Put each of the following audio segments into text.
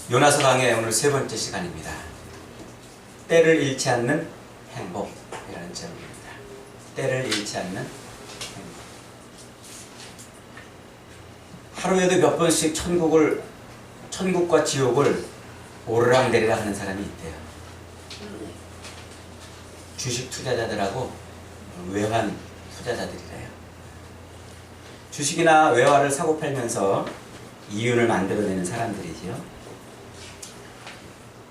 요나서 강의 오늘 세 번째 시간입니다. 때를 잃지 않는 행복이라는 제목입니다. 때를 잃지 않는 행복. 하루에도 몇 번씩 천국과 지옥을 오르락내리락 하는 사람이 있대요. 주식 투자자들하고 외환 투자자들이래요. 주식이나 외화를 사고 팔면서 이윤을 만들어내는 사람들이지요.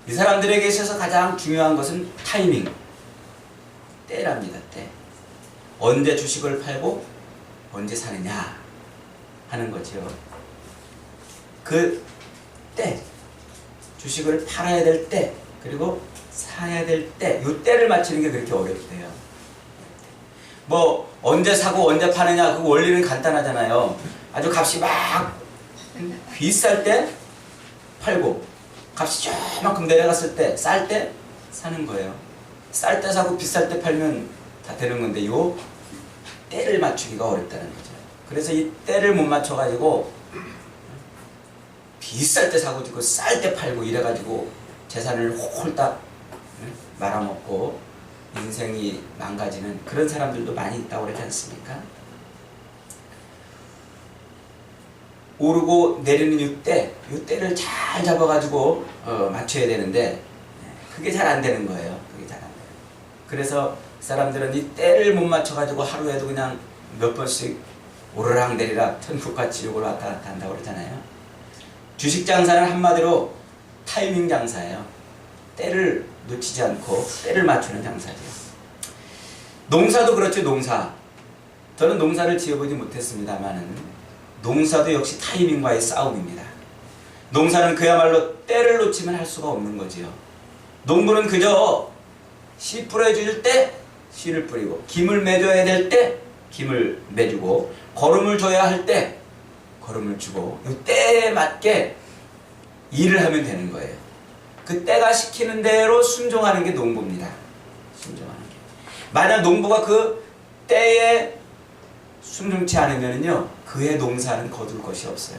이 사람들에게 있어서 가장 중요한 것은 타이밍, 때랍니다. 때. 언제 주식을 팔고 언제 사느냐 하는 거죠. 그 때, 주식을 팔아야 될 때, 그리고 사야 될 때, 이 때를 맞추는 게 그렇게 어렵대요. 뭐 언제 사고 언제 파느냐, 그 원리는 간단하잖아요. 아주 값이 막 비쌀 때 팔고, 값이 저만큼 내려갔을 때, 쌀 때 사는 거예요. 쌀 때 사고 비쌀 때 팔면 다 되는 건데, 요 때를 맞추기가 어렵다는 거죠. 그래서 이 때를 못 맞춰가지고 비쌀 때 사고 지고 쌀 때 팔고 이래가지고 재산을 홀딱 말아먹고 인생이 망가지는 그런 사람들도 많이 있다고 그러지 않습니까? 오르고 내리는 이 때를 잘 잡아가지고 맞춰야 되는데 그게 잘 안 되는 거예요. 그게 잘 안 돼요. 그래서 사람들은 이 때를 못 맞춰가지고 하루에도 그냥 몇 번씩 오르락 내리락 천국과 지옥을 왔다 갔다 한다고 그러잖아요. 주식 장사는 한마디로 타이밍 장사예요. 때를 놓치지 않고 때를 맞추는 장사죠. 농사도 그렇죠. 농사. 저는 농사를 지어보지 못했습니다만은 농사도 역시 타이밍과의 싸움입니다. 농사는 그야말로 때를 놓치면 할 수가 없는 거지요. 농부는 그저 씨 뿌려줄 때 씨를 뿌리고, 김을 매줘야 될 때 김을 매주고, 거름을 줘야 할 때 거름을 주고, 이 때에 맞게 일을 하면 되는 거예요. 그 때가 시키는 대로 순종하는 게 농부입니다. 순종하는 게. 만약 농부가 그 때에 순종치 않으면요, 그의 농사는 거둘 것이 없어요.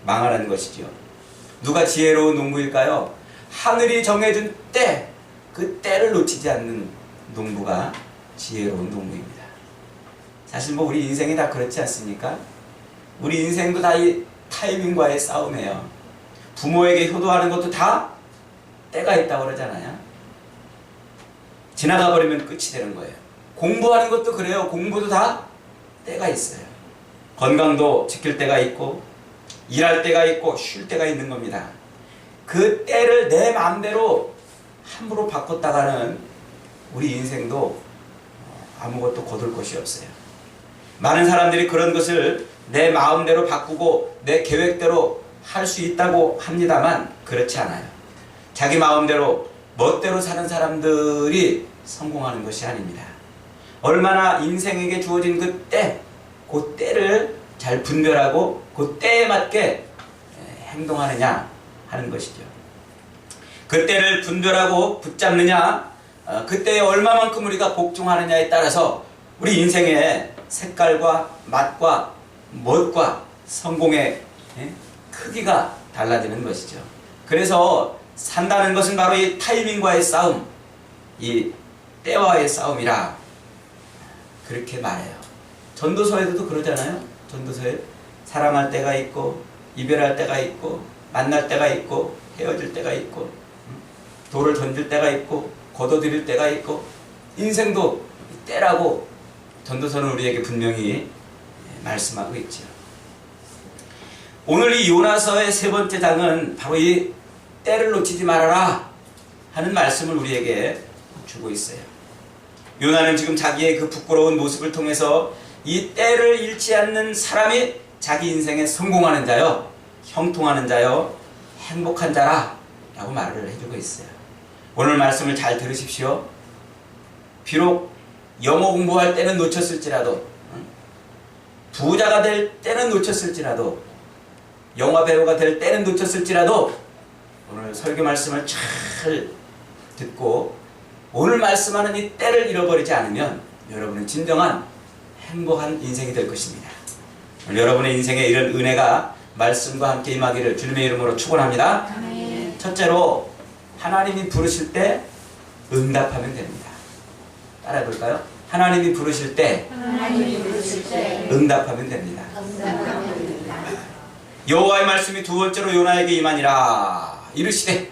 망하는 것이죠. 누가 지혜로운 농부일까요? 하늘이 정해준 때, 그 때를 놓치지 않는 농부가 지혜로운 농부입니다. 사실 뭐 우리 인생이 다 그렇지 않습니까? 우리 인생도 다 이 타이밍과의 싸움이에요. 부모에게 효도하는 것도 다 때가 있다고 그러잖아요. 지나가 버리면 끝이 되는 거예요. 공부하는 것도 그래요. 공부도 다 때가 있어요. 건강도 지킬 때가 있고, 일할 때가 있고, 쉴 때가 있는 겁니다. 그 때를 내 마음대로 함부로 바꿨다가는 우리 인생도 아무것도 거둘 것이 없어요. 많은 사람들이 그런 것을 내 마음대로 바꾸고 내 계획대로 할 수 있다고 합니다만 그렇지 않아요. 자기 마음대로 멋대로 사는 사람들이 성공하는 것이 아닙니다. 얼마나 인생에게 주어진 그 때를 잘 분별하고 그 때에 맞게 행동하느냐 하는 것이죠. 그 때를 분별하고 붙잡느냐, 그 때에 얼마만큼 우리가 복종하느냐에 따라서 우리 인생의 색깔과 맛과 멋과 성공의 크기가 달라지는 것이죠. 그래서 산다는 것은 바로 이 타이밍과의 싸움, 이 때와의 싸움이라 그렇게 말해요. 전도서에도 그러잖아요. 전도서에 사랑할 때가 있고, 이별할 때가 있고, 만날 때가 있고, 헤어질 때가 있고, 돌을 던질 때가 있고, 걷어들일 때가 있고, 인생도 때라고 전도서는 우리에게 분명히 말씀하고 있죠. 오늘 이 요나서의 세 번째 장은 바로 이 때를 놓치지 말아라 하는 말씀을 우리에게 주고 있어요. 요나는 지금 자기의 그 부끄러운 모습을 통해서 이 때를 잃지 않는 사람이 자기 인생에 성공하는 자요, 형통하는 자요, 행복한 자라 라고 말을 해주고 있어요. 오늘 말씀을 잘 들으십시오. 비록 영어 공부할 때는 놓쳤을지라도, 부자가 될 때는 놓쳤을지라도, 영화 배우가 될 때는 놓쳤을지라도 오늘 설교 말씀을 잘 듣고 오늘 말씀하는 이 때를 잃어버리지 않으면 여러분은 진정한 행복한 인생이 될 것입니다. 여러분의 인생에 이런 은혜가 말씀과 함께 임하기를 주님의 이름으로 축원합니다. 아멘. 첫째로 하나님이 부르실 때 응답하면 됩니다. 따라해 볼까요? 하나님이 부르실 때 응답하면 됩니다. 여호와의 말씀이 두 번째로 요나에게 임하니라. 이르시되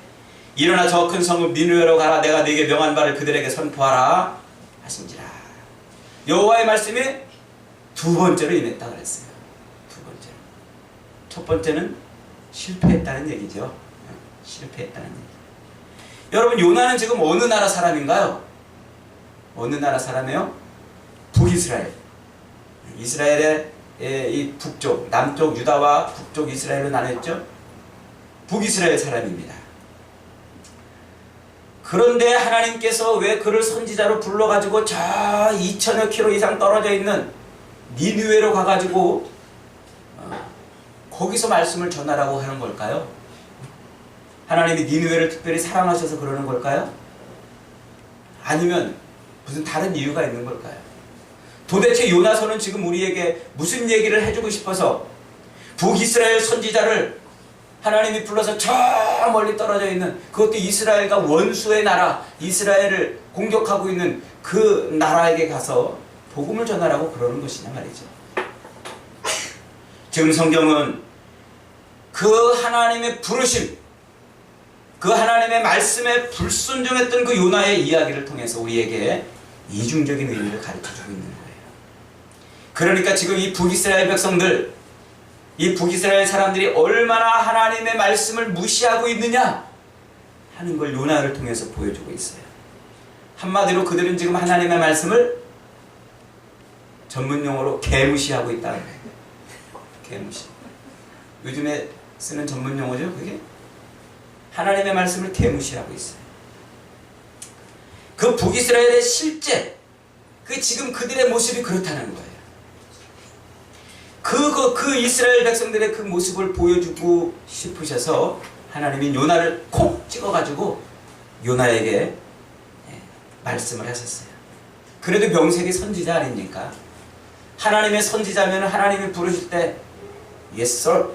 일어나 저 큰 성읍 니느웨로 가라. 내가 네게 명한 바를 그들에게 선포하라 하신지라. 여호와의 말씀이 두 번째로 임했다 그랬어요. 두 번째로. 첫 번째는 실패했다는 얘기죠. 실패했다는 얘기. 여러분, 요나는 지금 어느 나라 사람인가요? 어느 나라 사람이에요? 북이스라엘. 이스라엘의 이 북쪽, 남쪽 유다와 북쪽 이스라엘로 나눴죠. 북이스라엘 사람입니다. 그런데 하나님께서 왜 그를 선지자로 불러가지고 저 2000여 킬로 이상 떨어져 있는 니느웨로 가가지고 거기서 말씀을 전하라고 하는 걸까요? 하나님이 니느웨를 특별히 사랑하셔서 그러는 걸까요? 아니면 무슨 다른 이유가 있는 걸까요? 도대체 요나서는 지금 우리에게 무슨 얘기를 해주고 싶어서 북이스라엘 선지자를 하나님이 불러서 저 멀리 떨어져 있는, 그것도 이스라엘과 원수의 나라, 이스라엘을 공격하고 있는 그 나라에게 가서 복음을 전하라고 그러는 것이냐 말이죠. 지금 성경은 그 하나님의 부르심, 그 하나님의 말씀에 불순종했던 그 요나의 이야기를 통해서 우리에게 이중적인 의미를 가르쳐주고 있는 거예요. 그러니까 지금 이 북이스라엘 백성들, 이 북이스라엘 사람들이 얼마나 하나님의 말씀을 무시하고 있느냐 하는 걸 요나를 통해서 보여주고 있어요. 한마디로 그들은 지금 하나님의 말씀을 전문용어로 개무시하고 있다는 거예요. 개무시. 요즘에 쓰는 전문용어죠, 그게? 하나님의 말씀을 개무시하고 있어요. 그 북이스라엘의 실제, 지금 그들의 모습이 그렇다는 거예요. 그 이스라엘 백성들의 그 모습을 보여주고 싶으셔서 하나님이 요나를 콕 찍어가지고 요나에게 말씀을 하셨어요. 그래도 명색이 선지자 아닙니까? 하나님의 선지자면 하나님이 부르실 때 Yes sir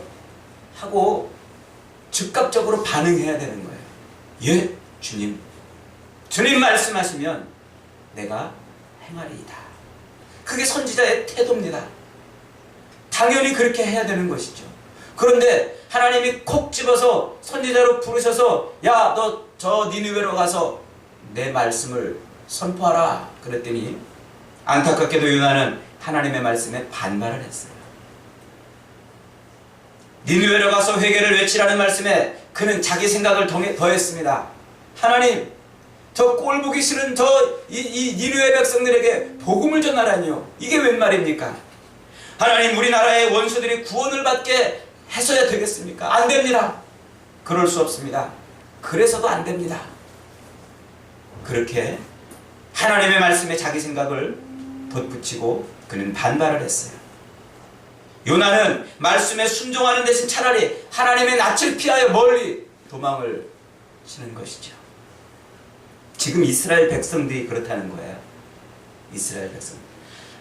하고 즉각적으로 반응해야 되는 거예요. 예, 주님. 주님 말씀하시면 내가 행하리이다. 그게 선지자의 태도입니다. 당연히 그렇게 해야 되는 것이죠. 그런데 하나님이 콕 집어서 선지자로 부르셔서 야, 너 저 니느웨로 가서 내 말씀을 선포하라 그랬더니 안타깝게도 요나는 하나님의 말씀에 반발을 했어요. 니느웨로 가서 회개를 외치라는 말씀에 그는 자기 생각을 더했습니다. 하나님, 저 꼴보기 싫은 이 니느웨 백성들에게 복음을 전하라니요. 이게 웬 말입니까? 하나님, 우리나라의 원수들이 구원을 받게 해서야 되겠습니까? 안 됩니다. 그럴 수 없습니다. 그래서도 안 됩니다. 그렇게 하나님의 말씀에 자기 생각을 덧붙이고 그는 반발을 했어요. 요나는 말씀에 순종하는 대신 차라리 하나님의 낯을 피하여 멀리 도망을 치는 것이죠. 지금 이스라엘 백성들이 그렇다는 거예요. 이스라엘 백성.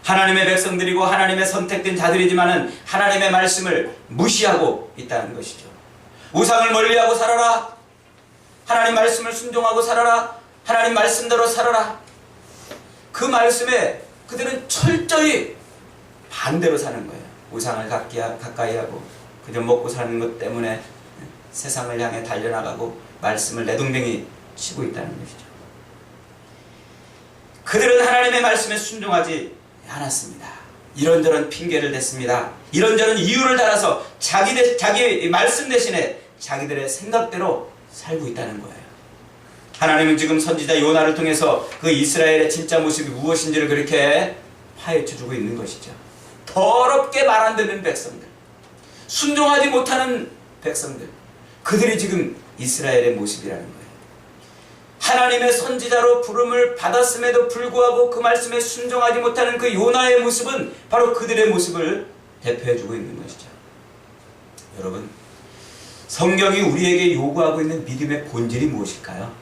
하나님의 백성들이고 하나님의 선택된 자들이지만은 하나님의 말씀을 무시하고 있다는 것이죠. 우상을 멀리하고 살아라. 하나님 말씀을 순종하고 살아라. 하나님 말씀대로 살아라. 그 말씀에 그들은 철저히 반대로 사는 거예요. 우상을 가까이 하고 그저 먹고 사는 것 때문에 세상을 향해 달려나가고 말씀을 내동댕이 치고 있다는 것이죠. 그들은 하나님의 말씀에 순종하지 않았습니다. 이런저런 핑계를 댔습니다. 이런저런 이유를 달아서 자기 말씀 대신에 자기들의 생각대로 살고 있다는 거예요. 하나님은 지금 선지자 요나를 통해서 그 이스라엘의 진짜 모습이 무엇인지를 그렇게 파헤쳐주고 있는 것이죠. 더럽게 말 안 듣는 백성들, 순종하지 못하는 백성들, 그들이 지금 이스라엘의 모습이라는 거예요. 하나님의 선지자로 부름을 받았음에도 불구하고 그 말씀에 순종하지 못하는 그 요나의 모습은 바로 그들의 모습을 대표해주고 있는 것이죠. 여러분, 성경이 우리에게 요구하고 있는 믿음의 본질이 무엇일까요?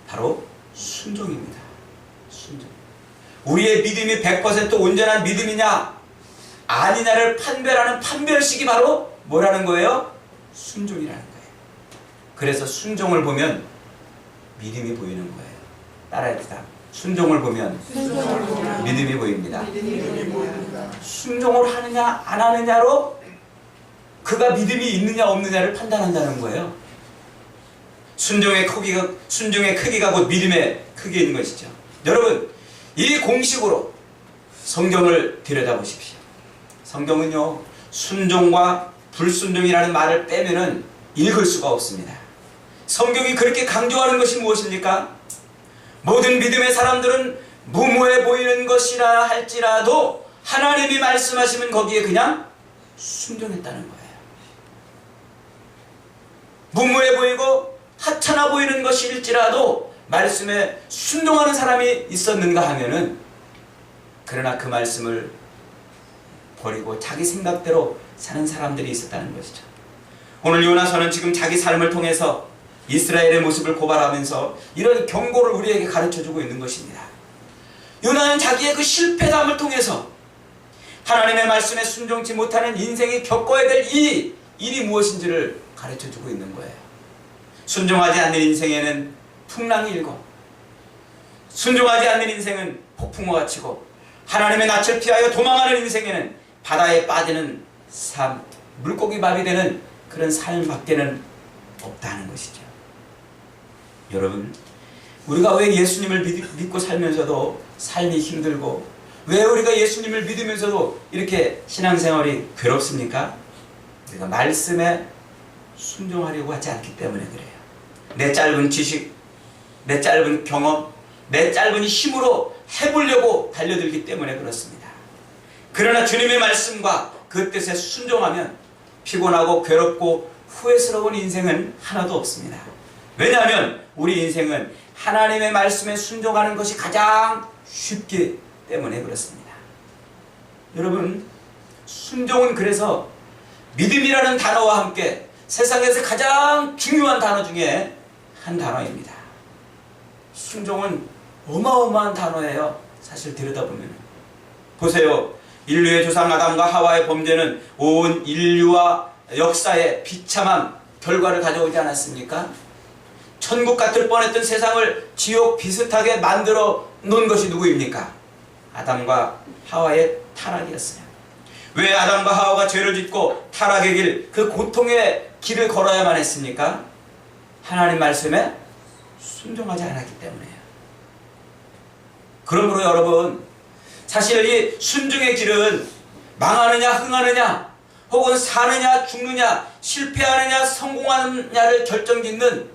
바로 순종입니다. 순종. 우리의 믿음이 100% 온전한 믿음이냐 아니냐를 판별하는 판별식이 바로 뭐라는 거예요? 순종이라는 거예요. 그래서 순종을 보면 믿음이 보이는 거예요. 따라합시다. 순종을 보면 믿음이 보입니다. 순종을 하느냐 안 하느냐로 그가 믿음이 있느냐 없느냐를 판단한다는 거예요. 순종의 크기가 곧 믿음의 크기인 것이죠. 여러분, 이 공식으로 성경을 들여다보십시오. 성경은요, 순종과 불순종이라는 말을 빼면은 읽을 수가 없습니다. 성경이 그렇게 강조하는 것이 무엇입니까? 모든 믿음의 사람들은 무모해 보이는 것이라 할지라도 하나님이 말씀하시면 거기에 그냥 순종했다는 거예요. 무모해 보이고 하찮아 보이는 것일지라도 말씀에 순종하는 사람이 있었는가 하면은, 그러나 그 말씀을 버리고 자기 생각대로 사는 사람들이 있었다는 것이죠. 오늘 요나서는 지금 자기 삶을 통해서 이스라엘의 모습을 고발하면서 이런 경고를 우리에게 가르쳐주고 있는 것입니다. 요나는 자기의 그 실패담을 통해서 하나님의 말씀에 순종치 못하는 인생이 겪어야 될 이 일이 무엇인지를 가르쳐주고 있는 거예요. 순종하지 않는 인생에는 풍랑이 일고, 순종하지 않는 인생은 폭풍우가 치고, 하나님의 낯을 피하여 도망하는 인생에는 바다에 빠지는 삶, 물고기 밥이 되는 그런 삶밖에는 없다는 것이죠. 여러분, 우리가 왜 예수님을 믿고 살면서도 삶이 힘들고, 왜 우리가 예수님을 믿으면서도 이렇게 신앙생활이 괴롭습니까? 우리가 말씀에 순종하려고 하지 않기 때문에 그래요. 내 짧은 지식, 내 짧은 경험, 내 짧은 힘으로 해보려고 달려들기 때문에 그렇습니다. 그러나 주님의 말씀과 그 뜻에 순종하면 피곤하고 괴롭고 후회스러운 인생은 하나도 없습니다. 왜냐하면 우리 인생은 하나님의 말씀에 순종하는 것이 가장 쉽기 때문에 그렇습니다. 여러분, 순종은 그래서 믿음이라는 단어와 함께 세상에서 가장 중요한 단어 중에 한 단어입니다. 순종은 어마어마한 단어예요. 사실 들여다보면. 보세요. 인류의 조상 아담과 하와의 범죄는 온 인류와 역사에 비참한 결과를 가져오지 않았습니까? 천국 같을 뻔했던 세상을 지옥 비슷하게 만들어 놓은 것이 누구입니까? 아담과 하와의 타락이었어요. 왜 아담과 하와가 죄를 짓고 타락의 길, 그 고통의 길을 걸어야만 했습니까? 하나님 말씀에 순종하지 않았기 때문에요. 그러므로 여러분, 사실 이 순종의 길은 망하느냐 흥하느냐, 혹은 사느냐 죽느냐, 실패하느냐 성공하느냐를 결정짓는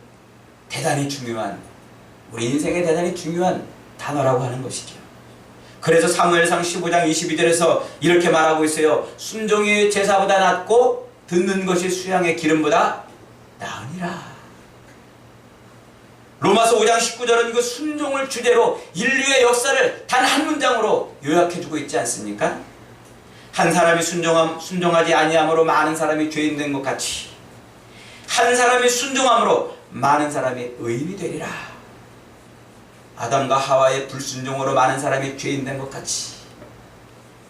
대단히 중요한, 우리 인생에 대단히 중요한 단어라고 하는 것이죠. 그래서 사무엘상 15장 22절에서 이렇게 말하고 있어요. 순종이 제사보다 낫고 듣는 것이 수양의 기름보다 나으니라. 로마서 5장 19절은 그 순종을 주제로 인류의 역사를 단 한 문장으로 요약해주고 있지 않습니까? 한 사람이 순종하지 아니함으로 많은 사람이 죄인 된 것 같이 한 사람이 순종함으로 많은 사람이 의인이 되리라. 아담과 하와의 불순종으로 많은 사람이 죄인 된 것 같이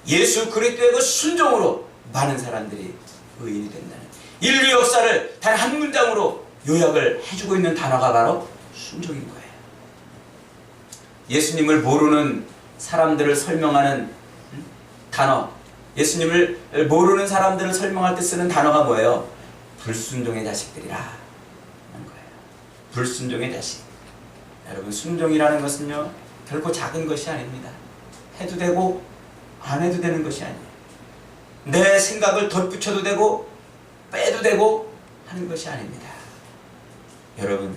예수 그리스도의 그 순종으로 많은 사람들이 의인이 된다는, 인류 역사를 단 한 문장으로 요약을 해주고 있는 단어가 바로 순종인 거예요. 예수님을 모르는 사람들을 설명하는 단어, 예수님을 모르는 사람들을 설명할 때 쓰는 단어가 뭐예요? 불순종의 자식들이라 하는 거예요. 불순종의 자식. 여러분, 순종이라는 것은요, 결코 작은 것이 아닙니다. 해도 되고 안 해도 되는 것이 아니에요. 내 생각을 덧붙여도 되고 빼도 되고 하는 것이 아닙니다. 여러분,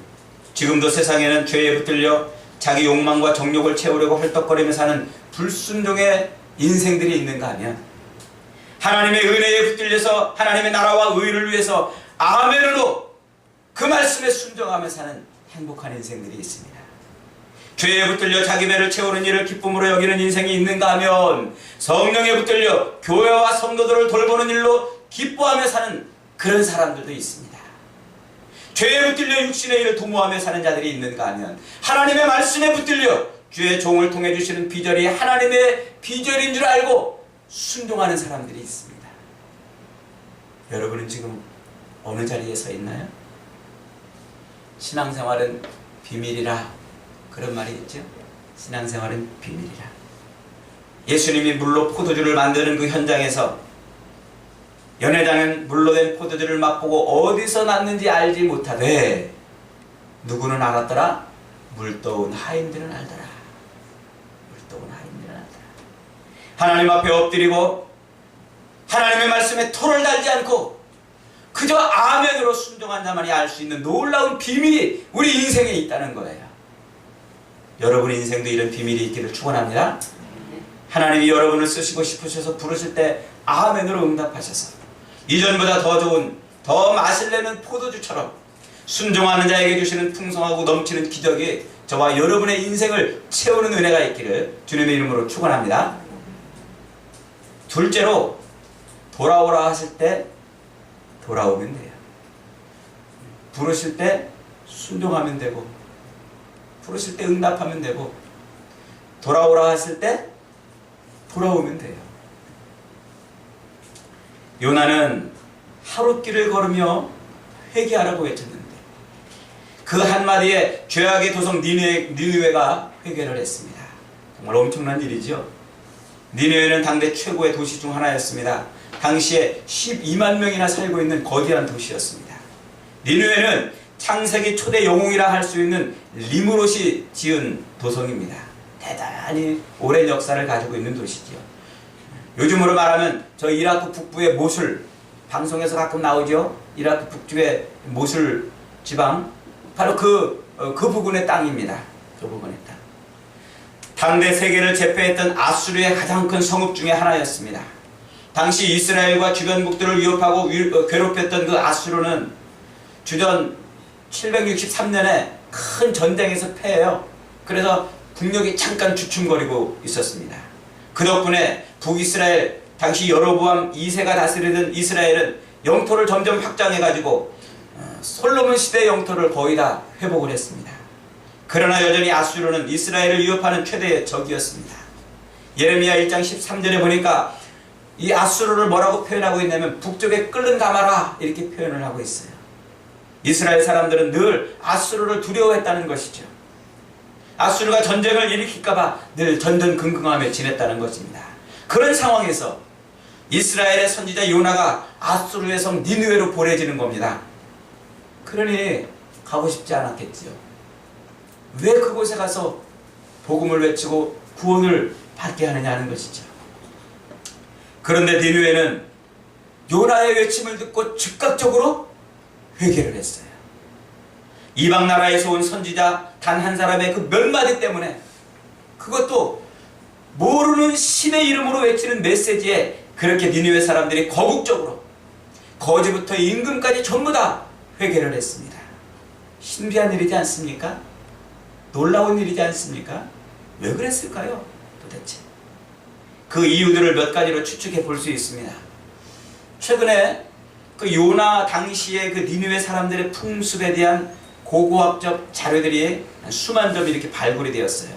지금도 세상에는 죄에 붙들려 자기 욕망과 정욕을 채우려고 헐떡거리며 사는 불순종의 인생들이 있는가 하면, 하나님의 은혜에 붙들려서 하나님의 나라와 의를 위해서 아멘으로 그 말씀에 순종하며 사는 행복한 인생들이 있습니다. 죄에 붙들려 자기 배를 채우는 일을 기쁨으로 여기는 인생이 있는가 하면, 성령에 붙들려 교회와 성도들을 돌보는 일로 기뻐하며 사는 그런 사람들도 있습니다. 죄에 붙들려 육신의 일을 도모하며 사는 자들이 있는가 하면, 하나님의 말씀에 붙들려 주의 종을 통해 주시는 비전이 하나님의 비전인 줄 알고 순종하는 사람들이 있습니다. 여러분은 지금 어느 자리에 서 있나요? 신앙생활은 비밀이라 그런 말이 있죠. 신앙생활은 비밀이라. 예수님이 물로 포도주를 만드는 그 현장에서 연회장은 물로 된 포도주를 맛보고 어디서 났는지 알지 못하되 누구는 알았더라? 물떠온 하인들은 알더라. 물떠온 하인들은 알더라. 하나님 앞에 엎드리고 하나님의 말씀에 토를 달지 않고 그저 아멘으로 순종한 자만이 알 수 있는 놀라운 비밀이 우리 인생에 있다는 거예요. 여러분의 인생도 이런 비밀이 있기를 축원합니다. 하나님이 여러분을 쓰시고 싶으셔서 부르실 때 아멘으로 응답하셔서 이전보다 더 좋은, 더 맛을 내는 포도주처럼 순종하는 자에게 주시는 풍성하고 넘치는 기적이 저와 여러분의 인생을 채우는 은혜가 있기를 주님의 이름으로 축원합니다. 둘째로 돌아오라 하실 때 돌아오면 돼요. 부르실 때 순종하면 되고 부르실 때 응답하면 되고 돌아오라 하실 때 돌아오면 돼요. 요나는 하룻길을 걸으며 회개하라고 외쳤는데 그 한마디에 죄악의 도성 니느웨가 회개를 했습니다. 정말 엄청난 일이죠. 니느웨는 당대 최고의 도시 중 하나였습니다. 당시에 12만 명이나 살고 있는 거대한 도시였습니다. 니느웨는 창세기 초대 영웅이라 할 수 있는 리므롯이 지은 도성입니다. 대단히 오랜 역사를 가지고 있는 도시죠. 요즘으로 말하면 저 이라크 북부의 모술, 방송에서 가끔 나오죠. 이라크 북쪽의 모술 지방, 바로 그 부근의 땅입니다. 그 부근의 땅. 당대 세계를 제패했던 아수르의 가장 큰 성읍 중에 하나였습니다. 당시 이스라엘과 주변 국들을 위협하고 괴롭혔던 그 아수르는 주전 763년에 큰 전쟁에서 패해요. 그래서 국력이 잠깐 주춤거리고 있었습니다. 그 덕분에 북이스라엘, 당시 여로보암 2세가 다스리던 이스라엘은 영토를 점점 확장해가지고 솔로몬 시대의 영토를 거의 다 회복을 했습니다. 그러나 여전히 아수르는 이스라엘을 위협하는 최대의 적이었습니다. 예레미야 1장 13절에 보니까 이 아수르를 뭐라고 표현하고 있냐면 북쪽에 끓는 가마라 이렇게 표현을 하고 있어요. 이스라엘 사람들은 늘 아수르를 두려워했다는 것이죠. 아수르가 전쟁을 일으킬까봐 늘 전전긍긍하며 지냈다는 것입니다. 그런 상황에서 이스라엘의 선지자 요나가 아수르의 성 니느웨로 보내지는 겁니다. 그러니 가고 싶지 않았겠지요. 왜 그곳에 가서 복음을 외치고 구원을 받게 하느냐는 것이죠. 그런데 니느웨는 요나의 외침을 듣고 즉각적으로 회개를 했어요. 이방 나라에서 온 선지자 단 한 사람의 그 몇 마디 때문에, 그것도 모르는 신의 이름으로 외치는 메시지에 그렇게 니느웨 사람들이 거국적으로 거지부터 임금까지 전부 다 회개를 했습니다. 신비한 일이지 않습니까? 놀라운 일이지 않습니까? 왜 그랬을까요? 도대체 그 이유들을 몇 가지로 추측해 볼 수 있습니다. 최근에 그 요나 당시의 그 니느웨 사람들의 풍습에 대한 고고학적 자료들이 수만 점 이렇게 발굴이 되었어요.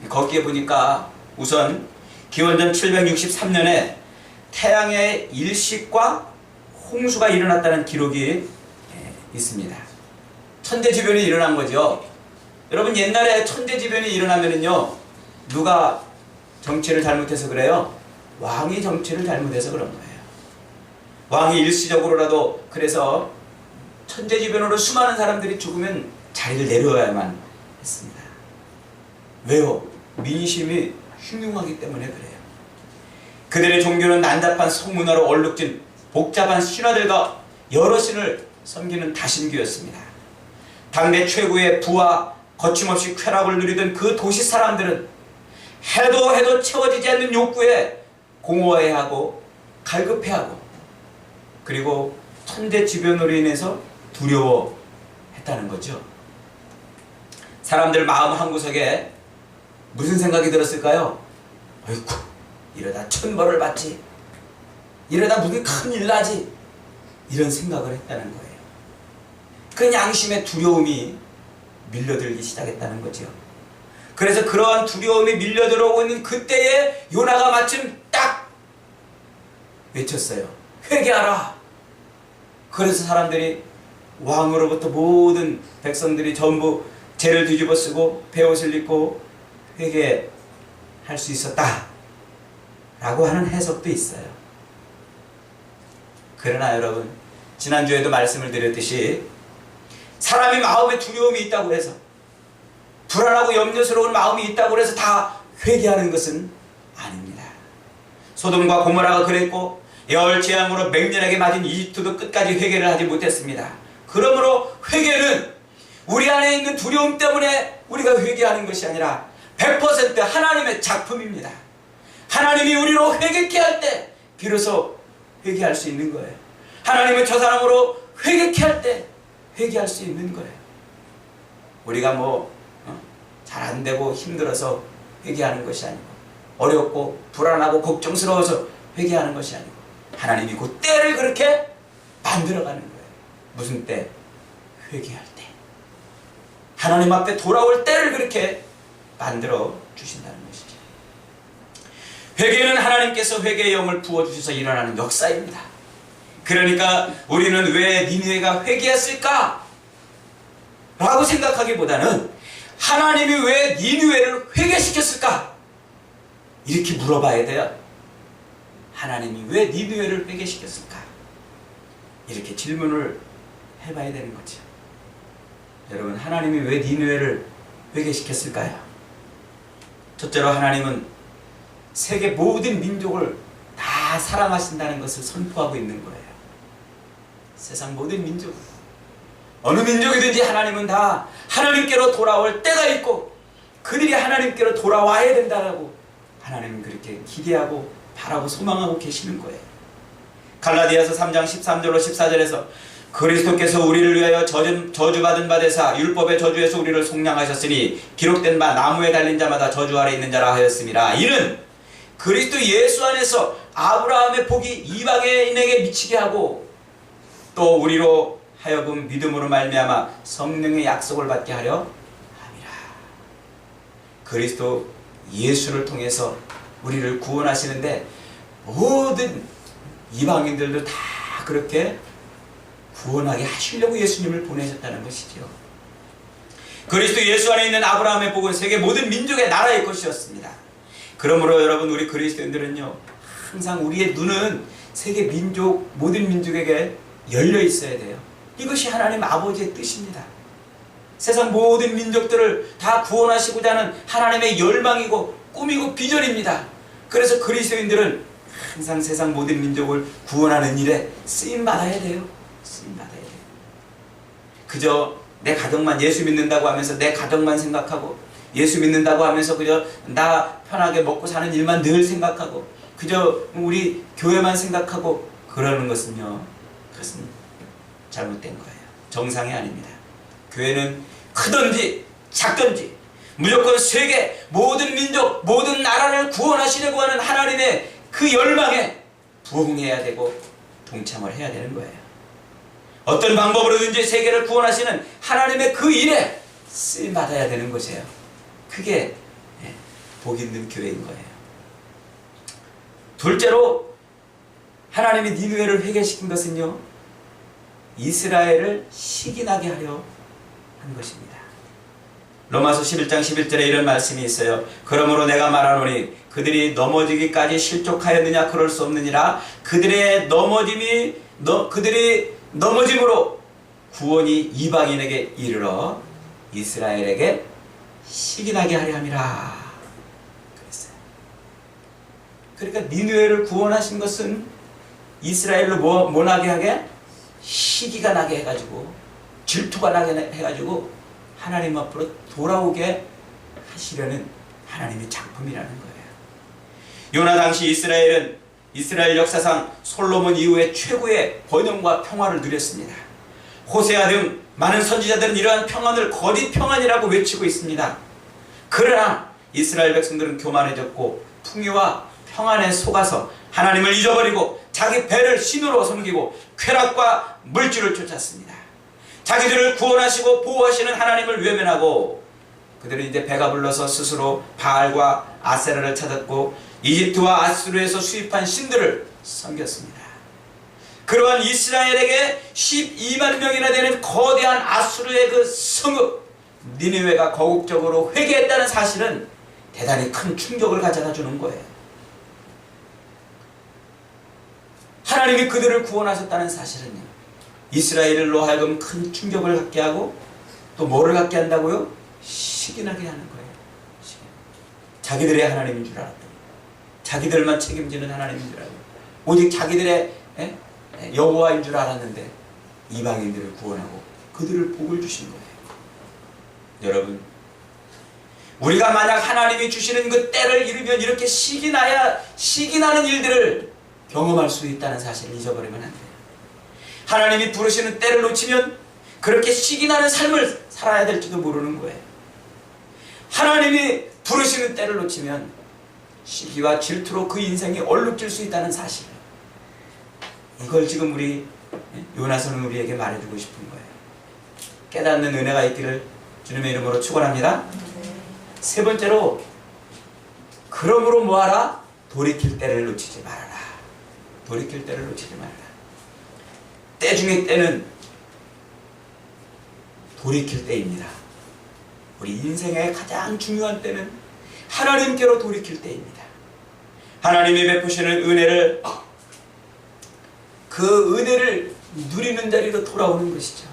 거기에 보니까 우선 기원전 763년에 태양의 일식과 홍수가 일어났다는 기록이 있습니다. 천재지변이 일어난 거죠. 여러분, 옛날에 천재지변이 일어나면은요, 누가 정치를 잘못해서 그래요? 왕이 정치를 잘못해서 그런 거예요. 왕이 일시적으로라도 그래서 천재지변으로 수많은 사람들이 죽으면 자리를 내려야만 했습니다. 왜요? 민심이 흉흉하기 때문에 그래요. 그들의 종교는 난잡한 성문화로 얼룩진 복잡한 신화들과 여러 신을 섬기는 다신교였습니다. 당대 최고의 부와 거침없이 쾌락을 누리던 그 도시 사람들은 해도 채워지지 않는 욕구에 공허해하고 갈급해하고, 그리고 천재지변으로 인해서 두려워했다는 거죠. 사람들 마음 한구석에 무슨 생각이 들었을까요? 어이쿠, 이러다 천벌을 받지, 이러다 무슨 큰일 나지, 이런 생각을 했다는 거예요. 그 양심의 두려움이 밀려들기 시작했다는 거죠. 그래서 그러한 두려움이 밀려들어오고 있는 그때에 요나가 마침 딱 외쳤어요. 회개하라. 그래서 사람들이 왕으로부터 모든 백성들이 전부 죄를 뒤집어 쓰고 베옷을 입고 회개할 수 있었다 라고 하는 해석도 있어요. 그러나 여러분, 지난주에도 말씀을 드렸듯이 사람이 마음에 두려움이 있다고 해서, 불안하고 염려스러운 마음이 있다고 해서 다 회개하는 것은 아닙니다. 소돔과 고모라가 그랬고 열재앙으로 맹렬하게 맞은 이집트도 끝까지 회개를 하지 못했습니다. 그러므로 회개는 우리 안에 있는 두려움 때문에 우리가 회개하는 것이 아니라 100% 하나님의 작품입니다. 하나님이 우리로 회개케 할 때 비로소 회개할 수 있는 거예요. 하나님은 저 사람으로 회개케 할 때 회개할 수 있는 거예요. 우리가 잘 안 되고 힘들어서 회개하는 것이 아니고, 어렵고 불안하고 걱정스러워서 회개하는 것이 아니고, 하나님이 그 때를 그렇게 만들어가는 거예요. 무슨 때? 회개할 때. 하나님 앞에 돌아올 때를 그렇게 만들어 주신다는 것이죠. 회개는 하나님께서 회개의 영을 부어주셔서 일어나는 역사입니다. 그러니까 우리는 왜 니느웨가 회개했을까? 라고 생각하기보다는 하나님이 왜 니느웨를 회개시켰을까? 이렇게 물어봐야 돼요. 하나님이 왜 니느웨를 회개시켰을까? 이렇게 질문을 해봐야 되는 거죠. 여러분, 하나님이 왜 니느웨를 회개시켰을까요? 첫째로 하나님은 세계 모든 민족을 다 사랑하신다는 것을 선포하고 있는 거예요. 세상 모든 민족, 어느 민족이든지 하나님은 다 하나님께로 돌아올 때가 있고 그들이 하나님께로 돌아와야 된다라고 하나님은 그렇게 기대하고 바라고 소망하고 계시는 거예요. 갈라디아서 3장 13절로 14절에서 그리스도께서 우리를 위하여 저주받은 바 되사 율법의 저주에서 우리를 속량하셨으니 기록된 바 나무에 달린 자마다 저주 아래 있는 자라 하였음이라. 이는 그리스도 예수 안에서 아브라함의 복이 이방인에게 미치게 하고 또 우리로 하여금 믿음으로 말미암아 성령의 약속을 받게 하려 함이라. 그리스도 예수를 통해서 우리를 구원하시는데 모든 이방인들도 다 그렇게 구원하게 하시려고 예수님을 보내셨다는 것이죠. 그리스도 예수 안에 있는 아브라함의 복은 세계 모든 민족의 나라의 것이었습니다. 그러므로 여러분, 우리 그리스도인들은요, 항상 우리의 눈은 세계 민족, 모든 민족에게 열려 있어야 돼요. 이것이 하나님 아버지의 뜻입니다. 세상 모든 민족들을 다 구원하시고자 하는 하나님의 열망이고 꿈이고 비전입니다. 그래서 그리스도인들은 항상 세상 모든 민족을 구원하는 일에 쓰임받아야 돼요. 쓰임받아야 돼요. 그저 내 가정만 예수 믿는다고 하면서 내 가정만 생각하고, 예수 믿는다고 하면서 그저 나 편하게 먹고 사는 일만 늘 생각하고, 그저 우리 교회만 생각하고 그러는 것은요, 그것은 잘못된 거예요. 정상이 아닙니다. 교회는 크든지 작든지 무조건 세계 모든 민족 모든 나라를 구원하시려고 하는 하나님의 그 열망에 부응해야 되고 동참을 해야 되는 거예요. 어떤 방법으로든지 세계를 구원하시는 하나님의 그 일에 쓰임받아야 되는 것이에요. 그게 복 있는 교회인 거예요. 둘째로 하나님이 니느웨를 회개시킨 것은요, 이스라엘을 시기나게 하려 한 것입니다. 로마서 11장 11절에 이런 말씀이 있어요. 그러므로 내가 말하노니 그들이 넘어지기까지 실족하였느냐? 그럴 수 없느니라. 그들이 넘어짐으로 구원이 이방인에게 이르러 이스라엘에게 시기나게 하려 함이라. 그랬어요. 그러니까 니느웨를 구원하신 것은 이스라엘로 뭐 나게 하게? 시기가 나게 해가지고, 질투가 나게 해가지고 하나님 앞으로 돌아오게 하시려는 하나님의 작품이라는 거예요. 요나 당시 이스라엘 역사상 솔로몬 이후에 최고의 번영과 평화를 누렸습니다. 호세아 등 많은 선지자들은 이러한 평안을 거짓 평안이라고 외치고 있습니다. 그러나 이스라엘 백성들은 교만해졌고 풍요와 평안에 속아서 하나님을 잊어버리고 자기 배를 신으로 섬기고 쾌락과 물질을 쫓았습니다. 자기들을 구원하시고 보호하시는 하나님을 외면하고 그들은 이제 배가 불러서 스스로 바알과 아세라를 찾았고 이집트와 아수르에서 수입한 신들을 섬겼습니다. 그러한 이스라엘에게 12만 명이나 되는 거대한 아수르의 그 성읍 니느웨가 거국적으로 회개했다는 사실은 대단히 큰 충격을 가져다 주는 거예요. 하나님이 그들을 구원하셨다는 사실은요, 이스라엘로 하여금 큰 충격을 갖게 하고 또 뭐를 갖게 한다고요? 시기나게 하는 거예요. 자기들의 하나님인 줄 알았더니, 자기들만 책임지는 하나님인 줄 알고, 오직 자기들의 여호와인 줄 알았는데 이방인들을 구원하고 그들을 복을 주신 거예요. 여러분, 우리가 만약 하나님이 주시는 그 때를 이루면 이렇게 시기나는 일들을 경험할 수 있다는 사실을 잊어버리면 안 돼요. 하나님이 부르시는 때를 놓치면 그렇게 시기나는 삶을 살아야 될지도 모르는 거예요. 하나님이 부르시는 때를 놓치면 시기와 질투로 그 인생이 얼룩질 수 있다는 사실, 이걸 지금 우리 요나서는 우리에게 말해주고 싶은 거예요. 깨닫는 은혜가 있기를 주님의 이름으로 축원합니다. 세 번째로, 그러므로 뭐하라? 돌이킬 때를 놓치지 말아라. 돌이킬 때를 놓치지 말아라. 때 중에 때는 돌이킬 때입니다. 우리 인생의 가장 중요한 때는 하나님께로 돌이킬 때입니다. 하나님이 베푸시는 은혜를, 그 은혜를 누리는 자리로 돌아오는 것이죠.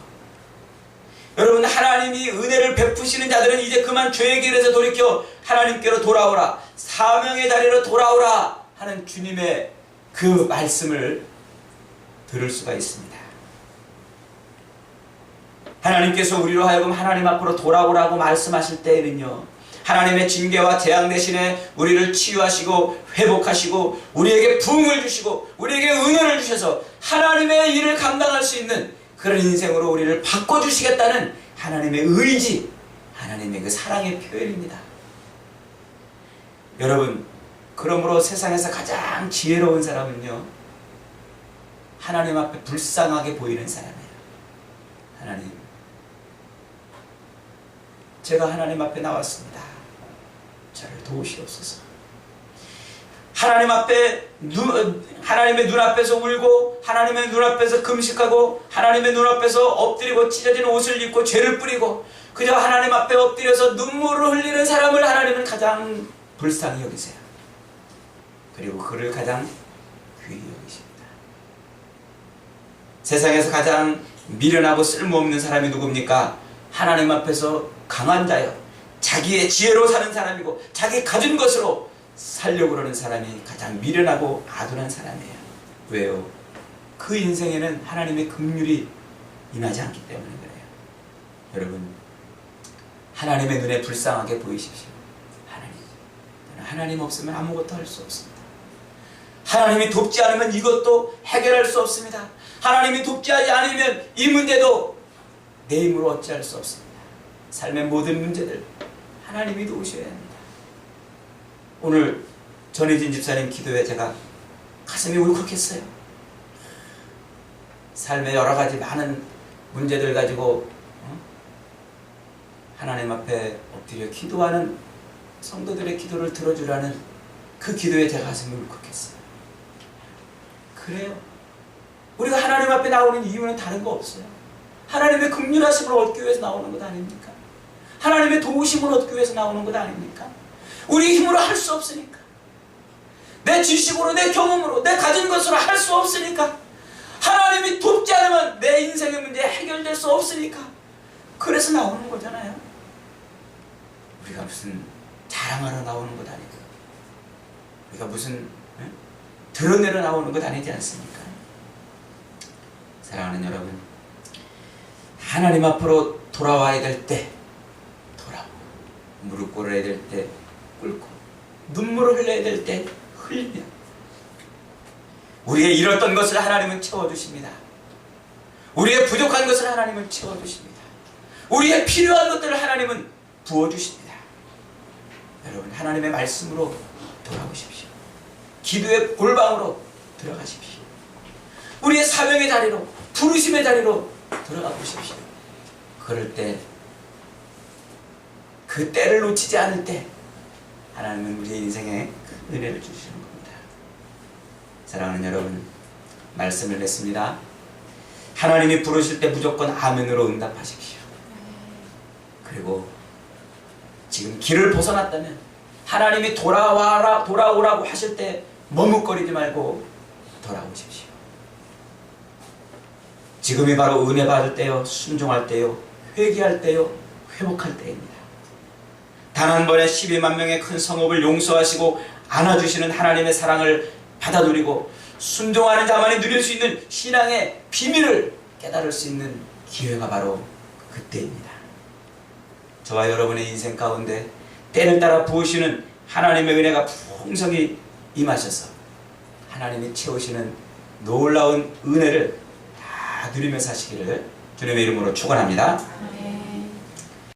여러분, 하나님이 은혜를 베푸시는 자들은 이제 그만 죄의 길에서 돌이켜 하나님께로 돌아오라, 사명의 자리로 돌아오라 하는 주님의 그 말씀을 들을 수가 있습니다. 하나님께서 우리로 하여금 하나님 앞으로 돌아오라고 말씀하실 때에는요, 하나님의 징계와 재앙 대신에 우리를 치유하시고 회복하시고 우리에게 부흥을 주시고 우리에게 은혜를 주셔서 하나님의 일을 감당할 수 있는 그런 인생으로 우리를 바꿔주시겠다는 하나님의 의지, 하나님의 그 사랑의 표현입니다. 여러분, 그러므로 세상에서 가장 지혜로운 사람은요, 하나님 앞에 불쌍하게 보이는 사람이에요. 하나님, 제가 하나님 앞에 나왔습니다. 저를 도우시옵소서. 하나님 앞에 하나님의 눈앞에서 울고 하나님의 눈앞에서 금식하고 하나님의 눈앞에서 엎드리고 찢어진 옷을 입고 죄를 뿌리고 그저 하나님 앞에 엎드려서 눈물을 흘리는 사람을 하나님은 가장 불쌍히 여기세요. 그리고 그를 가장 귀히 여기십니다. 세상에서 가장 미련하고 쓸모없는 사람이 누굽니까? 하나님 앞에서 강한 자요, 자기의 지혜로 사는 사람이고 자기 가진 것으로 살려고 그러는 사람이 가장 미련하고 아둔한 사람이에요. 왜요? 그 인생에는 하나님의 긍휼이 임하지 않기 때문에 그래요. 여러분, 하나님의 눈에 불쌍하게 보이십시오. 하나님 없으면 아무것도 할 수 없습니다. 하나님이 돕지 않으면 이것도 해결할 수 없습니다. 하나님이 돕지 않으면 이 문제도 내 힘으로 어찌할 수 없습니다. 삶의 모든 문제들 하나님이 도우셔야 합니다. 오늘 전혜진 집사님 기도에 제가 가슴이 울컥했어요. 삶의 여러 가지 많은 문제들 가지고 하나님 앞에 엎드려 기도하는 성도들의 기도를 들어주라는 그 기도에 제 가슴이 울컥했어요. 그래요. 우리가 하나님 앞에 나오는 이유는 다른 거 없어요. 하나님의 긍휼하심을 얻기 위해서 나오는 것 아닙니까? 하나님의 도우심을 얻기 위해서 나오는 것 아닙니까? 우리 힘으로 할 수 없으니까, 내 지식으로, 내 경험으로, 내 가진 것으로 할 수 없으니까, 하나님이 돕지 않으면 내 인생의 문제 해결될 수 없으니까, 그래서 나오는 거잖아요. 우리가 무슨 자랑하러 나오는 것 아니고, 우리가 무슨 드러내러 나오는 것 아니지 않습니까? 사랑하는 여러분, 하나님 앞으로 돌아와야 될 때 돌아오고, 무릎 꿇어야 될 때 꿇고, 눈물을 흘려야 될 때 흘리며, 우리의 잃었던 것을 하나님은 채워주십니다. 우리의 부족한 것을 하나님은 채워주십니다. 우리의 필요한 것들을 하나님은 부어주십니다. 여러분, 하나님의 말씀으로 돌아오십시오. 기도의 골방으로 들어가십시오. 우리의 사명의 자리로, 부르심의 자리로 들어가 보십시오. 그럴 때, 그 때를 놓치지 않을 때 하나님은 우리의 인생에 큰 은혜를 주시는 겁니다. 사랑하는 여러분, 말씀을 했습니다. 하나님이 부르실 때 무조건 아멘으로 응답하십시오. 그리고 지금 길을 벗어났다면 하나님이 돌아오라고 하실 때 머뭇거리지 말고 돌아오십시오. 지금이 바로 은혜 받을 때요, 순종할 때요, 회개할 때요, 회복할 때입니다. 단 한 번에 12만 명의 큰 성읍을 용서하시고 안아주시는 하나님의 사랑을 받아 누리고 순종하는 자만이 누릴 수 있는 신앙의 비밀을 깨달을 수 있는 기회가 바로 그때입니다. 저와 여러분의 인생 가운데 때를 따라 부으시는 하나님의 은혜가 풍성히 임하셔서 하나님이 채우시는 놀라운 은혜를 다 누리며 사시기를 주님의 이름으로 축원합니다.